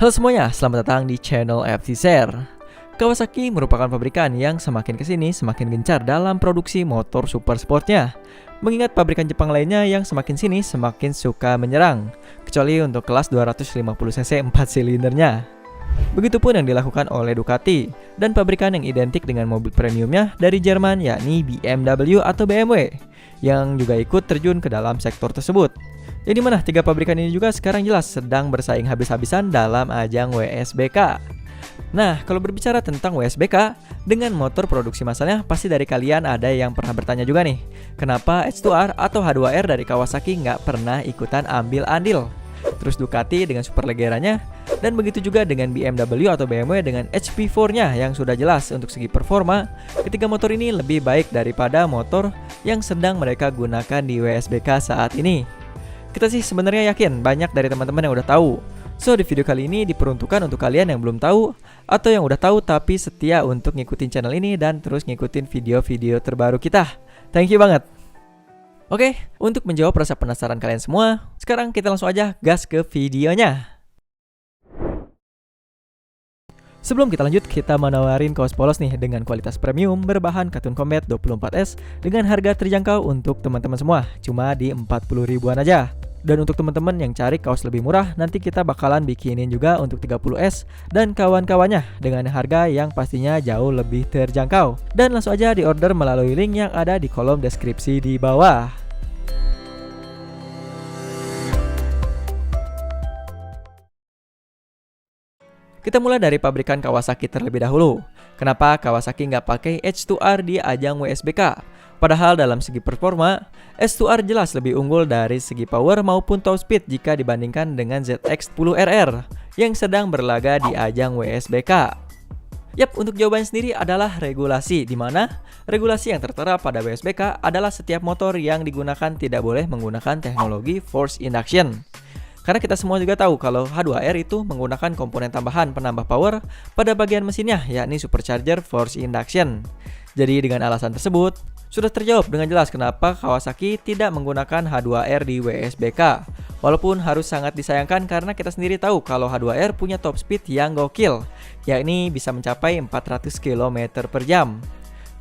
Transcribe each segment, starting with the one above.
Halo semuanya, selamat datang di channel FT Share. Kawasaki merupakan pabrikan yang semakin kesini semakin gencar dalam produksi motor super sportnya. Mengingat pabrikan Jepang lainnya yang semakin sini semakin suka menyerang, kecuali untuk kelas 250cc 4 silindernya. Begitupun yang dilakukan oleh Ducati dan pabrikan yang identik dengan mobil premiumnya dari Jerman yakni BMW atau BMW yang juga ikut terjun ke dalam sektor tersebut. Yang dimana tiga pabrikan ini juga sekarang jelas sedang bersaing habis-habisan dalam ajang WSBK. Nah, kalau berbicara tentang WSBK, dengan motor produksi massalnya, pasti dari kalian ada yang pernah bertanya juga nih, kenapa H2R atau H2R dari Kawasaki nggak pernah ikutan ambil andil? Terus Ducati dengan Superleggeranya, dan begitu juga dengan BMW atau BMW dengan HP4-nya yang sudah jelas untuk segi performa, ketiga motor ini lebih baik daripada motor yang sedang mereka gunakan di WSBK saat ini. Kita sih sebenarnya yakin banyak dari teman-teman yang udah tahu. So di video kali ini diperuntukkan untuk kalian yang belum tahu atau yang udah tahu tapi setia untuk ngikutin channel ini dan terus ngikutin video-video terbaru kita. Thank you banget. Oke, untuk menjawab rasa penasaran kalian semua, sekarang kita langsung aja gas ke videonya. Sebelum kita lanjut, kita menawarin kaos polos nih dengan kualitas premium berbahan katun combat 24S dengan harga terjangkau untuk teman-teman semua, cuma di 40 ribuan aja. Dan untuk teman-teman yang cari kaos lebih murah, nanti kita bakalan bikinin juga untuk 30S dan kawan-kawannya dengan harga yang pastinya jauh lebih terjangkau. Dan langsung aja di order melalui link yang ada di kolom deskripsi di bawah. Kita mulai dari pabrikan Kawasaki terlebih dahulu. Kenapa Kawasaki nggak pakai H2R di ajang WSBK? Padahal dalam segi performa, H2R jelas lebih unggul dari segi power maupun top speed jika dibandingkan dengan ZX-10RR yang sedang berlaga di ajang WSBK. Yap, untuk jawaban sendiri adalah regulasi, di mana regulasi yang tertera pada WSBK adalah setiap motor yang digunakan tidak boleh menggunakan teknologi force induction. Karena kita semua juga tahu kalau H2R itu menggunakan komponen tambahan penambah power pada bagian mesinnya, yakni supercharger force induction. Jadi dengan alasan tersebut, sudah terjawab dengan jelas kenapa Kawasaki tidak menggunakan H2R di WSBK. Walaupun harus sangat disayangkan karena kita sendiri tahu kalau H2R punya top speed yang gokil, yakni bisa mencapai 400 km per jam.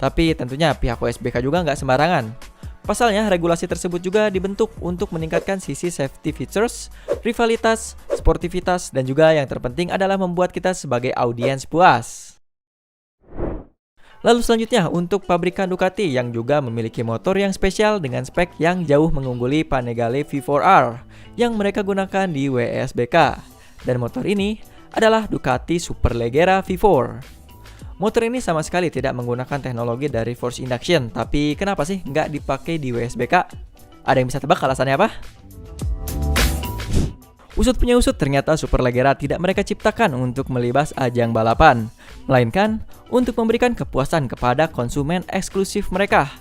Tapi tentunya pihak WSBK juga nggak sembarangan. Pasalnya, regulasi tersebut juga dibentuk untuk meningkatkan sisi safety features, rivalitas, sportivitas, dan juga yang terpenting adalah membuat kita sebagai audiens puas. Lalu selanjutnya untuk pabrikan Ducati yang juga memiliki motor yang spesial dengan spek yang jauh mengungguli Panigale V4R yang mereka gunakan di WSBK. Dan motor ini adalah Ducati Superleggera V4. Motor ini sama sekali tidak menggunakan teknologi dari force induction, tapi kenapa sih nggak dipakai di WSBK? Ada yang bisa tebak alasannya apa? Usut punya usut, ternyata Superleggera tidak mereka ciptakan untuk melibas ajang balapan, melainkan untuk memberikan kepuasan kepada konsumen eksklusif mereka.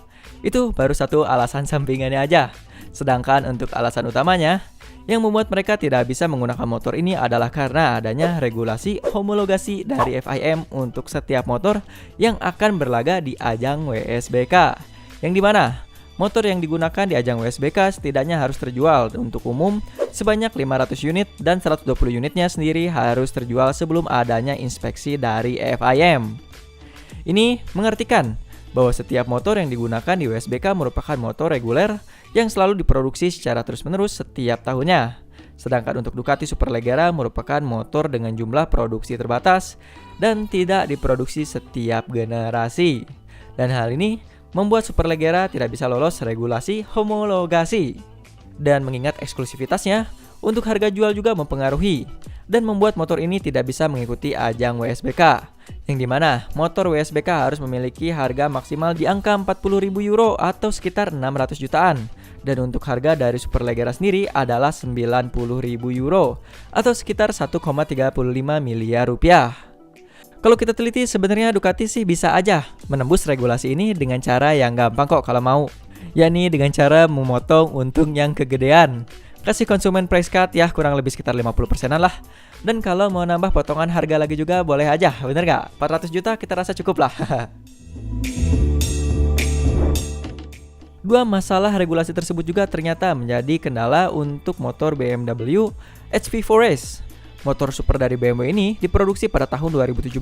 Itu baru satu alasan sampingannya aja. Sedangkan untuk alasan utamanya, yang membuat mereka tidak bisa menggunakan motor ini adalah karena adanya regulasi homologasi dari FIM untuk setiap motor yang akan berlaga di ajang WSBK. Yang dimana motor yang digunakan di ajang WSBK setidaknya harus terjual untuk umum sebanyak 500 unit dan 120 unitnya sendiri harus terjual sebelum adanya inspeksi dari FIM. Ini mengartikan bahwa setiap motor yang digunakan di WSBK merupakan motor reguler yang selalu diproduksi secara terus-menerus setiap tahunnya. Sedangkan untuk Ducati Superleggera merupakan motor dengan jumlah produksi terbatas dan tidak diproduksi setiap generasi. Dan hal ini membuat Superleggera tidak bisa lolos regulasi homologasi. Dan mengingat eksklusivitasnya, untuk harga jual juga mempengaruhi dan membuat motor ini tidak bisa mengikuti ajang WSBK, yang dimana motor WSBK harus memiliki harga maksimal di angka 40.000 euro atau sekitar 600 jutaan. Dan untuk harga dari Superleggera sendiri adalah 90.000 euro atau sekitar 1,35 miliar rupiah. Kalau kita teliti sebenarnya Ducati sih bisa aja menembus regulasi ini dengan cara yang gampang kok kalau mau, yakni dengan cara memotong untung yang kegedean. Kasih konsumen price cut ya kurang lebih sekitar 50%an lah. Dan kalau mau nambah potongan harga lagi juga boleh aja, bener gak? 400 juta kita rasa cukup lah. Dua masalah regulasi tersebut juga ternyata menjadi kendala untuk motor BMW HP4S. Motor super dari BMW ini diproduksi pada tahun 2017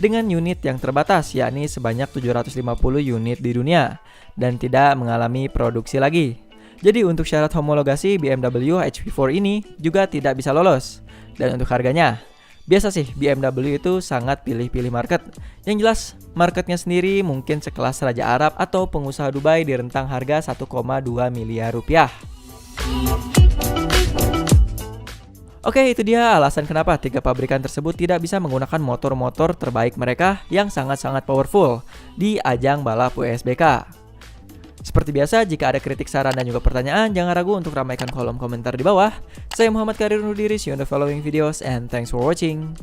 dengan unit yang terbatas, yakni sebanyak 750 unit di dunia dan tidak mengalami produksi lagi. Jadi untuk syarat homologasi BMW HV4 ini juga tidak bisa lolos. Dan untuk harganya, biasa sih BMW itu sangat pilih-pilih market. Yang jelas, marketnya sendiri mungkin sekelas Raja Arab atau pengusaha Dubai di rentang harga 1,2 miliar rupiah. Oke, itu dia alasan kenapa 3 pabrikan tersebut tidak bisa menggunakan motor-motor terbaik mereka yang sangat-sangat powerful di ajang balap WSBK. Seperti biasa, jika ada kritik, saran, dan juga pertanyaan, jangan ragu untuk ramaikan kolom komentar di bawah. Saya Muhammad Karir undur diri, see you on the following videos, and thanks for watching.